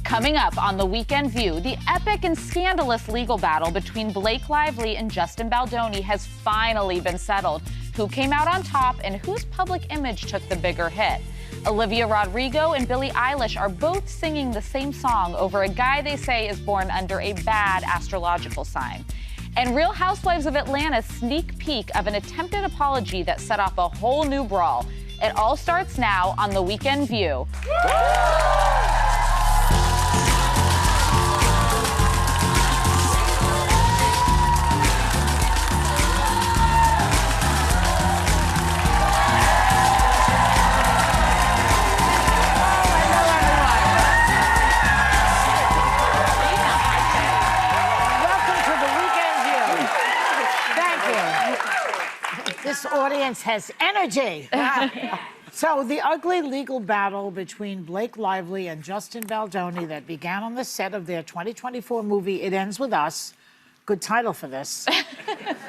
Coming up on The Weekend View, the epic and scandalous legal battle between Blake Lively and Justin Baldoni has finally been settled. Who came out on top and whose public image took the bigger hit? Olivia Rodrigo and Billie Eilish are both singing the same song over a guy they say is born under a bad astrological sign. And Real Housewives of Atlanta's sneak peek of an attempted apology that set off a whole new brawl. It all starts now on The Weekend View. This audience has energy. So the ugly legal battle between Blake Lively and Justin Baldoni that began on the set of their 2024 movie, It Ends With Us, good title for this,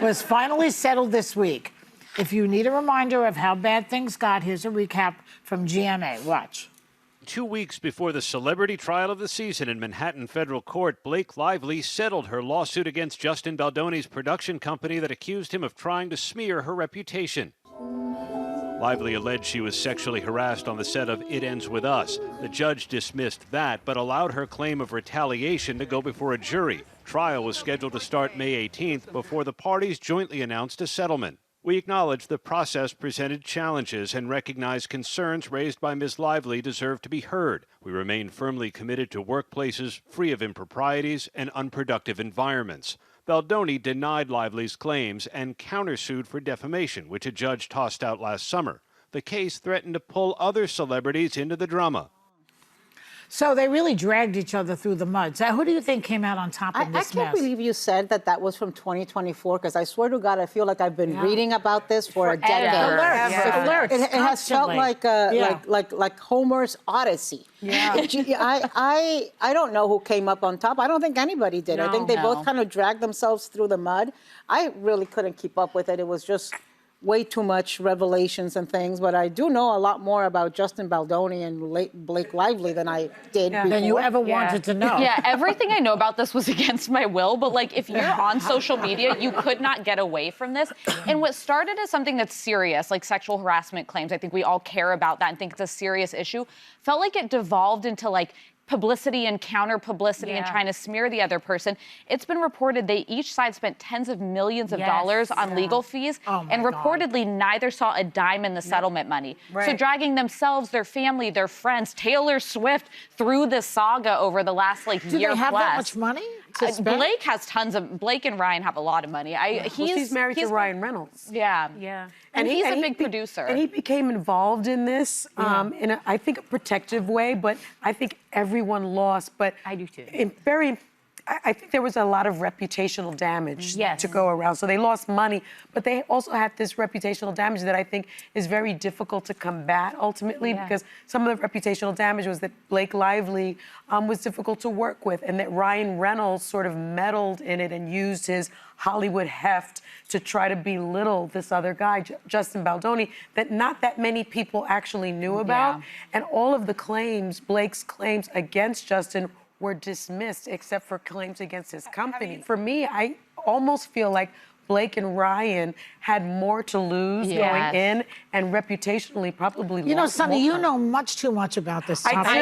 was finally settled this week. If you need a reminder of how bad things got, here's a recap from GMA. Watch. 2 weeks before the celebrity trial of the season in Manhattan federal court, Blake Lively settled her lawsuit against Justin Baldoni's production company that accused him of trying to smear her reputation. Lively alleged she was sexually harassed on the set of It Ends With Us. The judge dismissed that, but allowed her claim of retaliation to go before a jury. Trial was scheduled to start May 18th before the parties jointly announced a settlement. We acknowledge the process presented challenges and recognize concerns raised by Ms. Lively deserve to be heard. We remain firmly committed to workplaces free of improprieties and unproductive environments. Baldoni denied Lively's claims and countersued for defamation, which a judge tossed out last summer. The case threatened to pull other celebrities into the drama. So they really dragged each other through the mud. So who do you think came out on top in this mess? I can't believe you said that was from 2024, because I swear to God, I feel like I've been reading about this for a decade. Alerts. It has felt like like Homer's Odyssey. Yeah. I don't know who came up on top. I don't think anybody did. I think they both kind of dragged themselves through the mud. I really couldn't keep up with it. It was just way too much revelations and things, but I do know a lot more about Justin Baldoni and Blake Lively than I did before. Than you ever wanted to know. Yeah, everything I know about this was against my will, but like if you're on social media, you could not get away from this. And what started as something that's serious, like sexual harassment claims, I think we all care about that and think it's a serious issue, felt like it devolved into like publicity and counter publicity and trying to smear the other person. It's been reported each side spent tens of millions of dollars on legal fees, and reportedly neither saw a dime in the settlement money. So dragging themselves, their family, their friends, Taylor Swift through this saga over the last year plus. Do they have that much money to spend? Blake has Blake and Ryan have a I money. She's married to Ryan Reynolds. Yeah. And he's a big producer. And he became involved in this in I think a protective way, but I think everyone lost. But I do too. I think there was a lot of reputational damage to go around. So they lost money, but they also had this reputational damage that I think is very difficult to combat ultimately, because some of the reputational damage was that Blake Lively was difficult to work with, and that Ryan Reynolds sort of meddled in it and used his Hollywood heft to try to belittle this other guy, Justin Baldoni, that not that many people actually knew about. And all of the claims, Blake's claims against Justin, were dismissed except for claims against his company. For me, I almost feel like Blake and Ryan had more to lose going in, and reputationally probably lost. You know, Sonny, you know much too much about this topic.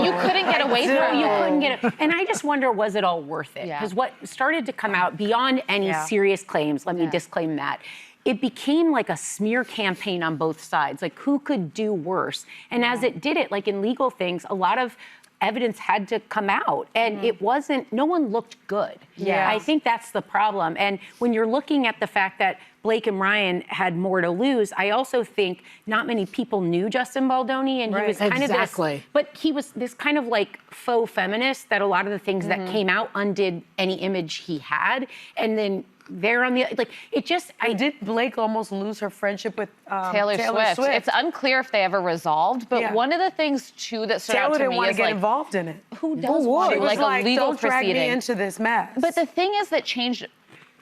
You couldn't get away from it. You couldn't get it. And I just wonder, was it all worth it? Because what started to come out beyond any serious claims, let me disclaim that, it became like a smear campaign on both sides, like who could do worse. And as it did it, like in legal things, a lot of evidence had to come out, and it wasn't, no one looked good. I think that's the problem. And when you're looking at the fact that Blake and Ryan had more to lose, I also think not many people knew Justin Baldoni, and he was kind of this, but he was this kind of like faux feminist that a lot of the things that came out undid any image he had. And then they're on the, like, it just, did Blake almost lose her friendship with Taylor Swift? It's unclear if they ever resolved, but one of the things too that stood out to me is, didn't want to get involved in it. Who does want It was like a legal don't drag proceeding? me into this mess. But the thing is that changed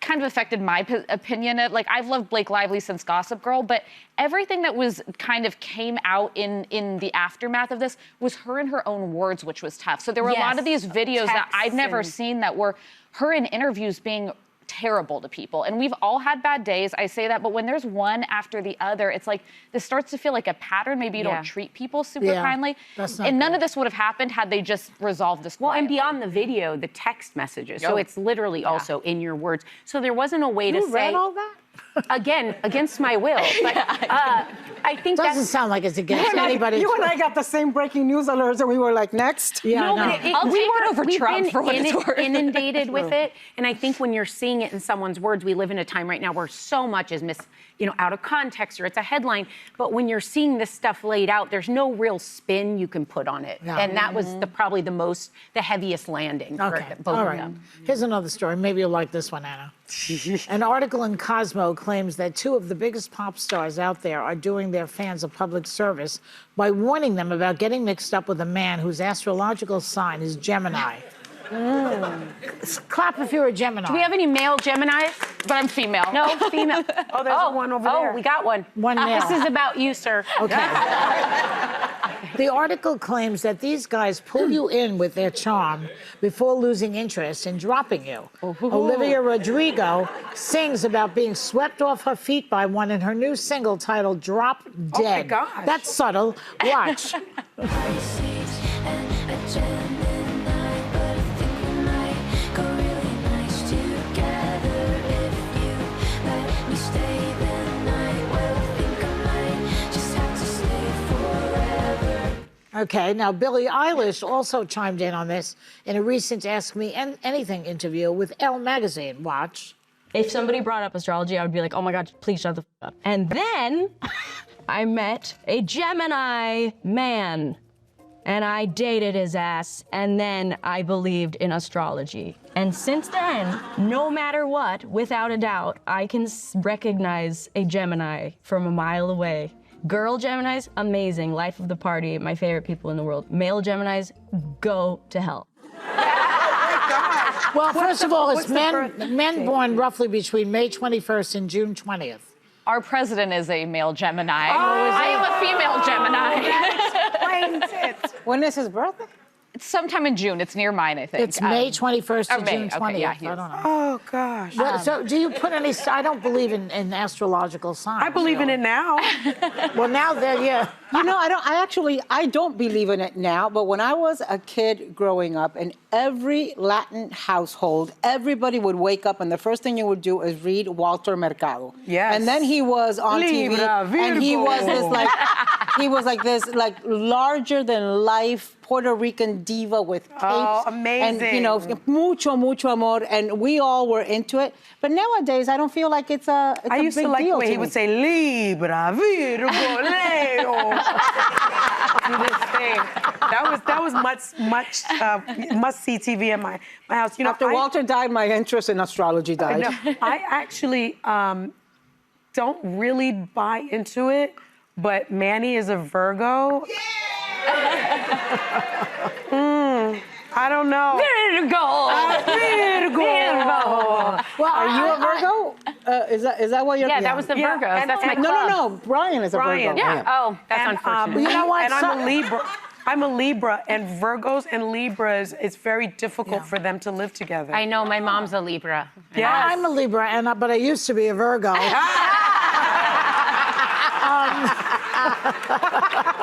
kind of affected my opinion. Like, I've loved Blake Lively since Gossip Girl, but everything that was kind of came out in the aftermath of this was her in her own words, which was tough. So there were a lot of these videos that I've never seen that were her in interviews being terrible to people. And we've all had bad days, I say that, but when there's one after the other, it's like this starts to feel like a pattern. Maybe you don't treat people super kindly. And none of this would have happened had they just resolved this quietly. And beyond the video, the text messages. So it's literally also in your words. So there wasn't a way to say. You read all that? Again, against my will. But I think Doesn't sound like it's against anybody. You and I got the same breaking news alerts, and we were like, next. I'll take it over Trump for what it's worth. Inundated with it, and I think when you're seeing it in someone's words, we live in a time right now where so much is out of context or it's a headline. But when you're seeing this stuff laid out, there's no real spin you can put on it, and that was probably the heaviest landing for both of them. Here's another story. Maybe you'll like this one, Anna. An article in Cosmo claims that two of the biggest pop stars out there are doing their fans a public service by warning them about getting mixed up with a man whose astrological sign is Gemini. Clap if you're a Gemini. Do we have any male Geminis? But I'm female. No, female. Oh, there's one over there. Oh, we got one. One male. This is about you, sir. Okay. The article claims that these guys pull you in with their charm before losing interest and dropping you. Olivia Rodrigo sings about being swept off her feet by one in her new single titled Drop Dead. Oh my gosh. That's subtle. Watch. Okay, now Billie Eilish also chimed in on this in a recent Ask Me Anything interview with Elle magazine. Watch. If somebody brought up astrology, I would be like, oh my God, please shut the f up. And then I met a Gemini man and I dated his ass, and then I believed in astrology. And since then, no matter what, without a doubt, I can recognize a Gemini from a mile away. Girl Geminis, amazing, life of the party, my favorite people in the world. Male Geminis, go to hell. Well, first of all, it's men born roughly between May 21st and June 20th. Our president is a male Gemini. I am a female Gemini. When is his birthday? It's sometime in June. It's near mine, I think. It's May 21st to June 20th. Okay, yeah, I don't know. Oh, gosh. So do you put any, I don't believe in astrological signs. I believe in it now. Well, now that, yeah. You know, I don't believe in it now, but when I was a kid growing up, in every Latin household, everybody would wake up and the first thing you would do is read Walter Mercado. Yes. And then he was on Libra, TV, and he was this Virgo. larger than life Puerto Rican diva with capes. Oh, amazing. And, you know, mucho amor, and we all were into it. But nowadays, I don't feel like it's a big deal. I used to like the way he would say Libra, Virgo, Leo. To this day. That was must-see TV in my house. You know, After Walter died, my interest in astrology died. I actually don't really buy into it, but Manny is a Virgo. I don't know. Virgo. Well, are you a Virgo? Is that what you're? Yeah, that was the Virgo. That's my club. No. Brian is a Virgo. Yeah. Oh, that's unfortunate. You know what? And I'm a Libra. I'm a Libra, and Virgos and Libras, it's very difficult for them to live together. I know, my mom's a Libra. Yes. I'm a Libra, but I used to be a Virgo.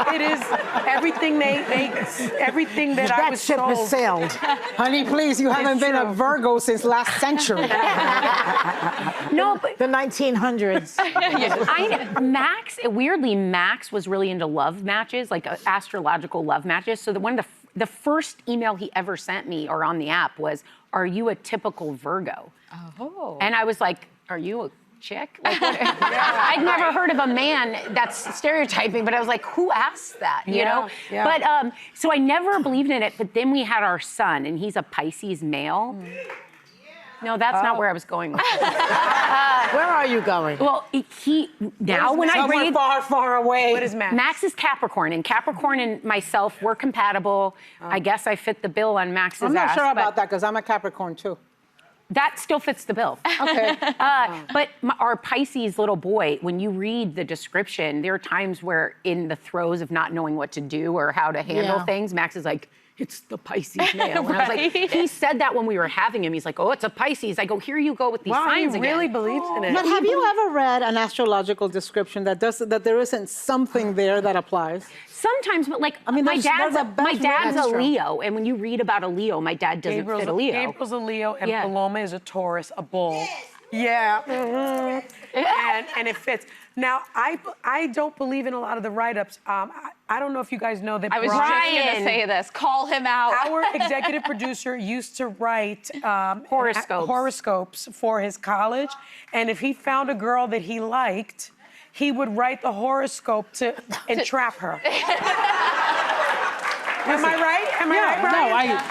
It is everything everything that I was ship has told. sailed. Honey, please, you haven't been a Virgo since last century. No, but The 1900s. weirdly, Max was really into love matches, like astrological love matches. So one of the first email he ever sent me, or on the app, was, "Are you a typical Virgo?" Oh. And I was like, "Are you a chick?" Like, I'd never heard of a man that's stereotyping, but I was like, who asked that, you know? Yeah. But, so I never believed in it, but then we had our son, and he's a Pisces male. No, that's not where I was going with it. Where are you going? Well, when I read... far away. What is Max? Max is Capricorn, and Capricorn and myself, we're compatible. I guess I fit the bill on Max's I'm not ass, sure but- about that because I'm a Capricorn too. That still fits the bill. Okay. But our Pisces little boy, when you read the description, there are times where in the throes of not knowing what to do or how to handle things, Max is like, it's the Pisces male. And I was like, he said that when we were having him. He's like, oh, it's a Pisces. I go, here you go with these signs he again. really believes in it. But have you ever read an astrological description that there isn't something there that applies? Sometimes, but like, I mean, my they're the dad's best a extra. Leo, and when you read about a Leo, my dad doesn't fit a Leo. Gabriel's a Leo, and Yeah. Paloma is a Taurus, a bull. Yeah. And it fits. Now, I don't believe in a lot of the write-ups. I don't know if you guys know that I was just going to say this. Call him out. Our executive producer used to write Horoscopes for his college, and if he found a girl that he liked, he would write the horoscope to entrap her. Am I right? Am I right, Brian? No,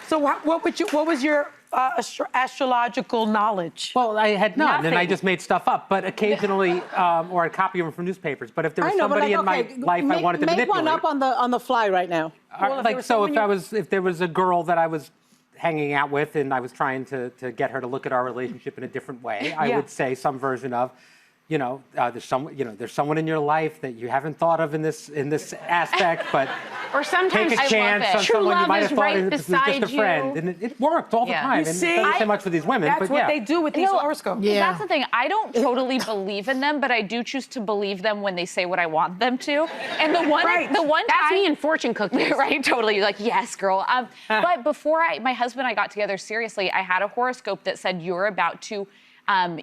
So what was your astrological knowledge? well, I had none, and I Nothing. just made stuff up. But occasionally, or I'd copy them from newspapers. But if there was somebody in my life I wanted to make manipulate, one up on the fly right now. if there was a girl that I was hanging out with and I was trying to get her to look at our relationship in a different way, I would say some version of, there's someone in your life that you haven't thought of in this aspect, but Or sometimes take a chance on True someone you love might is have thought right was just a beside friend, you. and it worked all the Yeah. time. You And see? it doesn't say much with these women, That's but what yeah. they do with these horoscopes. Yeah. That's the thing. I don't totally believe in them, but I do choose to believe them when they say what I want them to. And the one That's time, me in fortune cookies. right, totally. You're like, yes, girl. But before my husband and I got together seriously, I had a horoscope that said you're about to,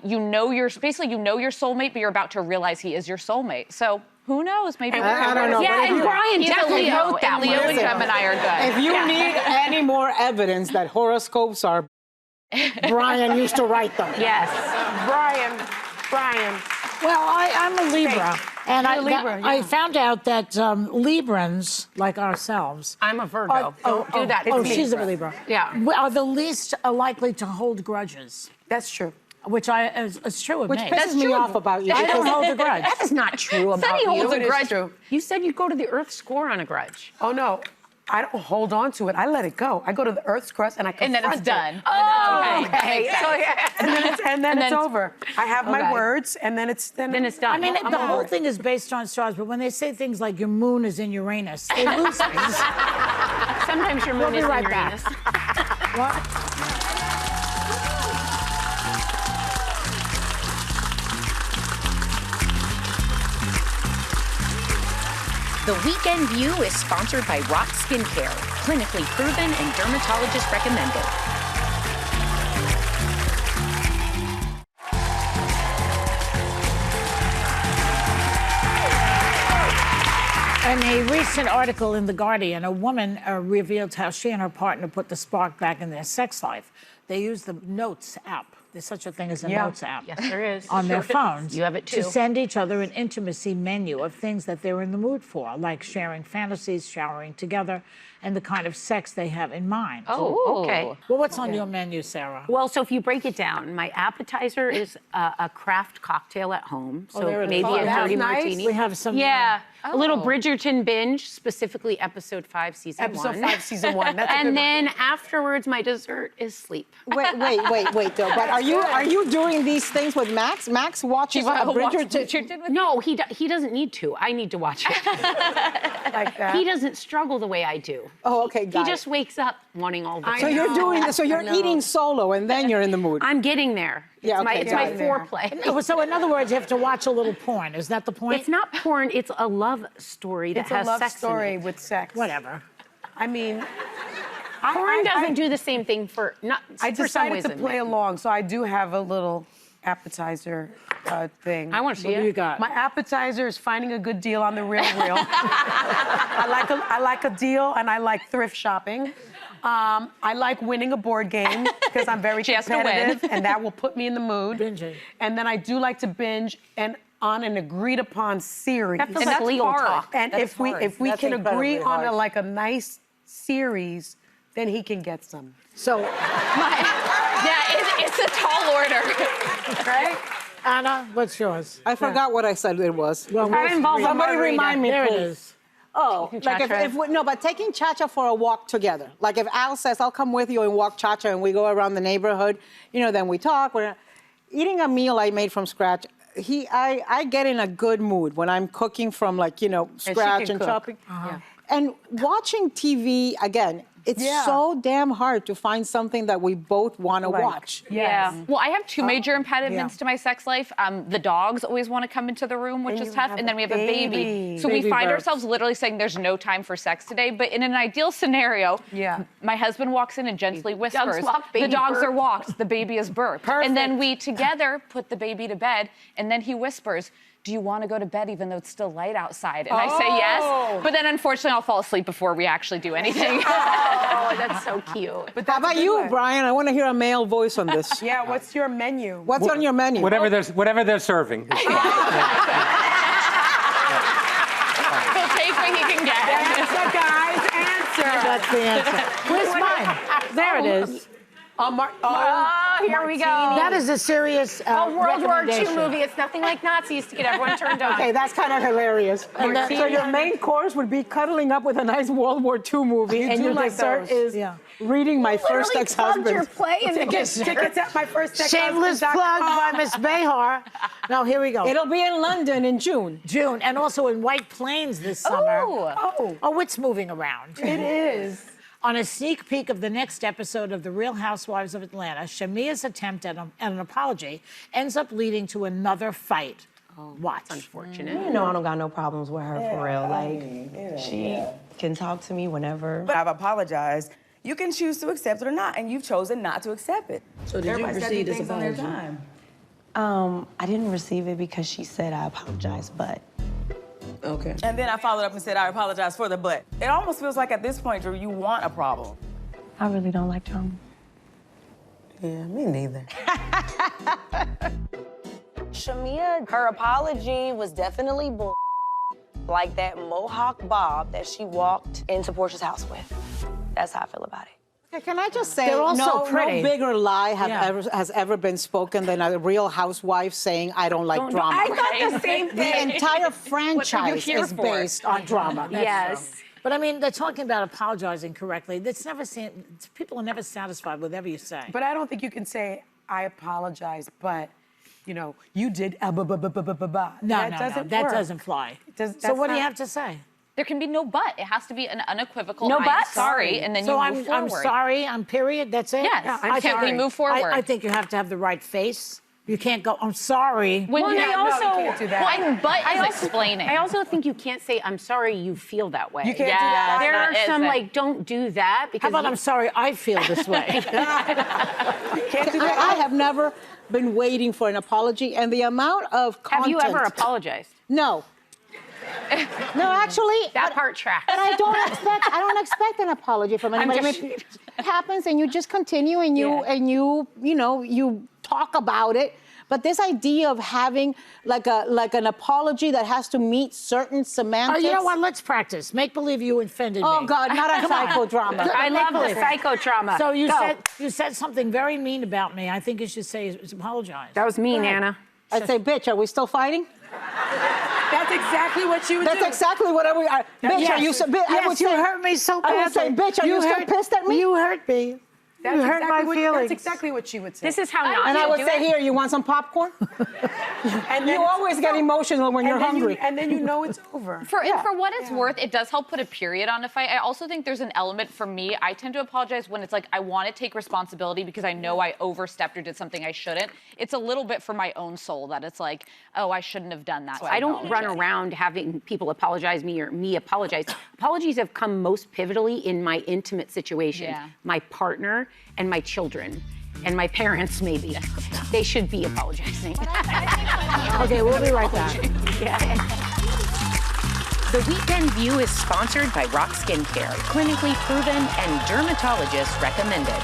you know your soulmate, but you're about to realize he is your soulmate. So who knows? Maybe I don't know. Yeah, but if and you- Brian he's a definitely Leo, wrote that and Leo one. and Gemini are good. If you need any more evidence that horoscopes are, Brian used to write them. Yes. Brian. Well, I'm a Libra, and You're a Libra, I yeah. found out that Librans, like ourselves, I'm a Virgo. Don't do that. Oh, It's me. she's a Libra. Yeah. Are the least likely to hold grudges, That's true. which is true of Which me. pisses me off about you. I don't hold a grudge. That is not true about he holds you. a grudge. True. You said you'd go to the Earth score on a grudge. Oh no, I don't hold on to it. I let it go. I go to the Earth's crust and I And confront then it's done. it. Oh, okay. Makes So, sense. yeah. And then it's then- over. I have my Okay. words, and then it's Then it's done. I mean, I'm the over whole it. thing is based on stars, but when they say things like your moon is in Uranus, they lose things. Sometimes your moon be is in right back. Uranus. What? The Weekend View is sponsored by Rock Skincare, clinically proven and dermatologist recommended. In a recent article in The Guardian, a woman revealed how she and her partner put the spark back in their sex life. They used the Notes app. There's such a thing as a Notes app. Yes, there is. On their phones. You have it To too. send each other an intimacy menu of things that they're in the mood for, like sharing fantasies, showering together, and the kind of sex they have in mind. Oh, okay. Well, what's on your menu, Sarah? Well, so if you break it down, my appetizer is a craft cocktail at home. So there it is. maybe Oh, a that's dirty nice. martini. We have some. Yeah, a little Bridgerton binge, specifically episode 5, season 1. Episode 5, season 1. That's a good And then afterwards, my dessert is sleep. Wait, though. But are you doing these things with Max? Max watches Bridgerton. No, he doesn't need to. I need to watch it. like that. He doesn't struggle the way I do. Oh, okay, He got just wakes up wanting all the So you're doing. So you're eating solo, and then you're in the mood. I'm getting there. Yeah, okay, it's my got it. foreplay. So, in other words, you have to watch a little porn. Is that the point? It's not porn, it's a love story that It's a has love sex story in it. with sex. Whatever. I mean, Porn doesn't do the same thing for I for some decided ways to it play may. along, so I do have a little appetizer thing. I want to see What do it. you got? My appetizer is finding a good deal on the Real. I like a deal, and I like thrift shopping. I like winning a board game because I'm very She has to win. competitive, and that will put me in the mood. Binging. And then I do like to binge and on an agreed upon series. That feels And like that's legal hard. talk. And if we That's can agree incredibly on hard. a nice series, then he can get some. So, Yeah, it's a tall order. Right? Anna, what's yours? I forgot what I said it was. Well, That involves a Somebody margarita. remind me, there it please. is. Oh, like but taking Cha-Cha for a walk together. Like if Al says, I'll come with you and walk Cha-Cha and we go around the neighborhood, then we talk. Eating a meal I made from scratch, I get in a good mood when I'm cooking from scratch and chopping. And watching TV, again, it's so damn hard to find something that we both want to watch. Yeah. Well, I have two major impediments to my sex life. The dogs always want to come into the room, which is tough. And then we have a baby. So we find ourselves literally saying there's no time for sex today. But in an ideal scenario, my husband walks in and gently whispers, the dogs are walked, the baby is burped. And then we together put the baby to bed, and then he whispers, do you want to go to bed even though it's still light outside? And I say yes, but then unfortunately I'll fall asleep before we actually do anything. Oh, that's so cute. But how about you, Brian? I want to hear a male voice on this. Yeah, what's your menu? What's on your menu? Whatever they're serving. He'll take what he can get. That's the guy's answer. That's the answer. Where's mine? There it is. Here we go. That is a serious World War II movie. It's nothing like Nazis to get everyone turned on. Okay, that's kind of hilarious. So your main course would be cuddling up with a nice World War II movie, and your dessert is reading My First Ex-Husband. Your play in Tickets at My First Ex-Husband. Shameless plug by Miss Behar. Now, here we go. It'll be in London in June. And also in White Plains this summer. Oh, it's moving around. It is. On a sneak peek of the next episode of The Real Housewives of Atlanta, Shamia's attempt at an apology ends up leading to another fight. Watch. Unfortunate. You know I don't got no problems with her for real. Like, she can talk to me whenever. But I've apologized. You can choose to accept it or not, and you've chosen not to accept it. So did you receive this apology? I didn't receive it because she said I apologized, but. Okay. And then I followed up and said, I apologize for the but. It almost feels like at this point, Drew, you want a problem. I really don't like drama. Yeah, me neither. Shamia, her apology was definitely bull. Like that Mohawk bob that she walked into Portia's house with. That's how I feel about it. Can I just say, no bigger lie has ever been spoken than a Real Housewife saying, I don't like drama. I thought the same thing. The entire franchise is based on drama. Yes. But I mean, they're talking about apologizing correctly. People are never satisfied with whatever you say. But I don't think you can say, I apologize, but, you did No, that doesn't fly. So what do you have to say? There can be no but. It has to be an unequivocal, No I'm but? sorry, and then you move forward. I'm sorry, period, that's it? Yes, we move forward. I think you have to have the right face. You can't go, I'm sorry. When you can't do that. Well, but is explaining. I also think you can't say, I'm sorry you feel that way. You can't do that. There are some, don't do that. Because How about I'm sorry I feel this way? Can't do that. I have never been waiting for an apology, and the amount of content. Have you ever apologized? No. No, actually. That part tracks. But I don't expect an apology from anybody. It happens, and you just continue, and you talk about it. But this idea of having like an apology that has to meet certain semantics. Oh, you know what? Let's practice. Make believe you offended me. Oh God, not a psychodrama. I love the psychodrama. So you said something very mean about me. I think you should say apologize. That was mean, Anna. I'd say, bitch, are we still fighting? That's exactly what you would do. That's exactly what I would. Bitch, are you? You hurt me so badly. I would say, bitch, are you still pissed at me? You hurt me. That's you hurt my feelings. That's exactly what she would say. This is how not And to I would do say, it. here, you want some popcorn? And you always get emotional when you're hungry. And then you know it's over. For what it's worth, it does help put a period on a fight. I also think there's an element for me. I tend to apologize when it's like I want to take responsibility because I know I overstepped or did something I shouldn't. It's a little bit for my own soul that it's like, oh, I shouldn't have done that. So I don't run around having people apologize me or me apologize. Apologies have come most pivotally in my intimate situations. Yeah. My partner and my children. And my parents, maybe. They should be apologizing. Okay, we'll be right back. The Weekend View is sponsored by RHOA Skincare, clinically proven and dermatologist recommended.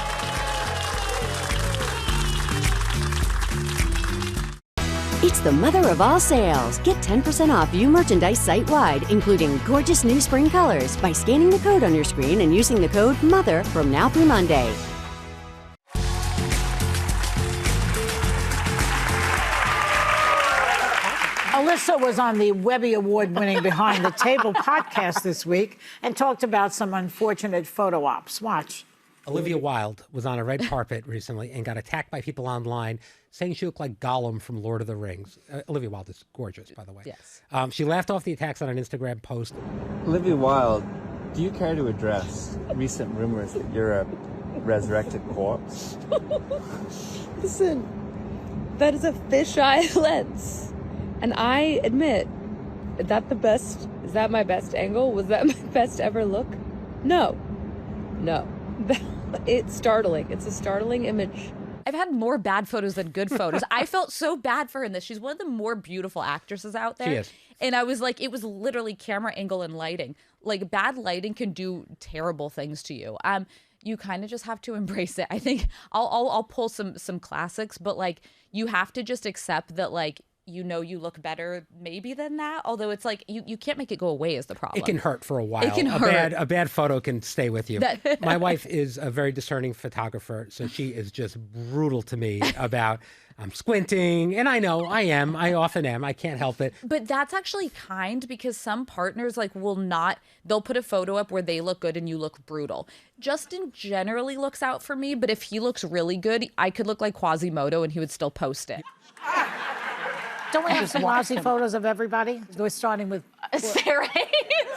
It's the mother of all sales. Get 10% off View merchandise site-wide, including gorgeous new spring colors, by scanning the code on your screen and using the code MOTHER from now through Monday. Alyssa was on the Webby Award-winning Behind the Table podcast this week and talked about some unfortunate photo ops. Watch. Olivia Wilde was on a red carpet recently and got attacked by people online saying she looked like Gollum from Lord of the Rings. Olivia Wilde is gorgeous, by the way. Yes. She laughed off the attacks on an Instagram post. Olivia Wilde, do you care to address recent rumors that you're a resurrected corpse? Listen, that is a fisheye lens. And I admit, is that my best angle? Was that my best ever look? No. It's startling. It's a startling image. I've had more bad photos than good photos. I felt so bad for her in this. She's one of the more beautiful actresses out there. She is. And I was like, it was literally camera angle and lighting. Like, bad lighting can do terrible things to you. You kind of just have to embrace it. I think I'll pull some classics, but like, you have to just accept that, like, you look better maybe than that. Although it's like, you can't make it go away is the problem. It can hurt for a while. It can hurt. A bad photo can stay with you. My wife is a very discerning photographer, so she is just brutal to me about I'm squinting, and I know I am. I often am. I can't help it. But that's actually kind, because some partners they'll put a photo up where they look good and you look brutal. Justin generally looks out for me, but if he looks really good, I could look like Quasimodo and he would still post it. Don't we have some lousy photos of everybody? We're starting with Sarah Hayes.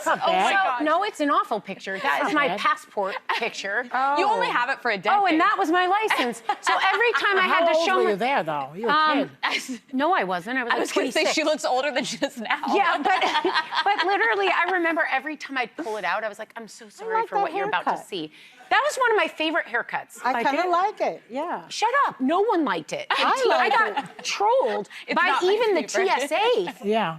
Not bad. No, it's an awful picture. That is my passport picture. You only have it for a decade. Oh, and that was my license. So every time I had to show How old were you there, though? You were a kid. No, I wasn't. I was going to say 26. she looks older than she does now. Yeah, but literally, I remember every time I'd pull it out, I was like, I'm so sorry for what you're about to see. That was one of my favorite haircuts. I kind of like it, yeah. Shut up. No one liked it. I got trolled by even the TSA. Yeah.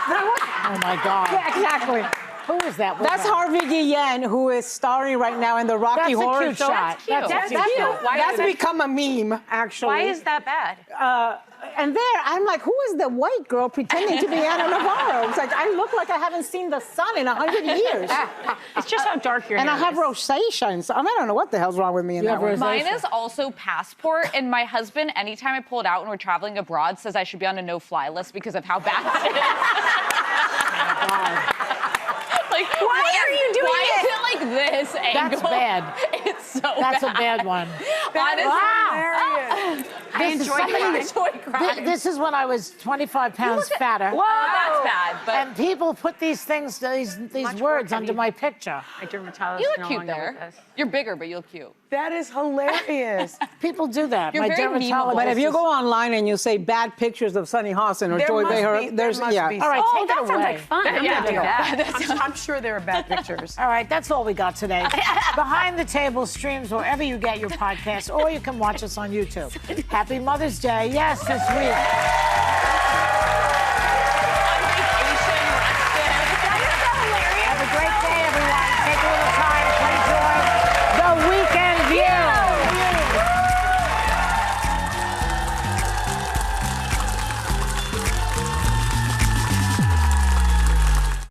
Oh, my God. Yeah, exactly. Who is that? That's Harvey Guillen, who is starring right now in the Rocky Horror cute Show. shot. That's cute. That's become a meme, actually. Why is that bad? And there, I'm like, who is the white girl pretending to be Anna Navarro? It's like, I look like I haven't seen the sun in 100 years. It's just how dark your hair is. And I have is. rosacea, so I don't know what the hell's wrong with me in that one. Mine is also passport, and my husband, anytime I pull it out when we're traveling abroad, says I should be on a no-fly list because of how bad it is. Oh, my God. Like, why are you doing why this? is it like this angle? That's bad. It's so That's bad. a bad one. Honestly, I enjoy crying. This is when I was 25 pounds fatter. Whoa, that's bad. But And people put these things, these words under my picture. My dermatologist you no look cute longer there. with us. You're bigger, but you look cute. That is hilarious. People do that. You're My very dermatologist. memeable. But if you go online and you say bad pictures of Sunny Hostin or There Joy must Behar, be- there's, there must yeah. be All right, Oh, take that it sounds away. like fun. I'm Yeah, gonna do that. I'm sure there are bad pictures. All right, that's all we got today. Behind the Table streams wherever you get your podcasts, or you can watch us on YouTube. Happy Mother's Day. Yes, this week.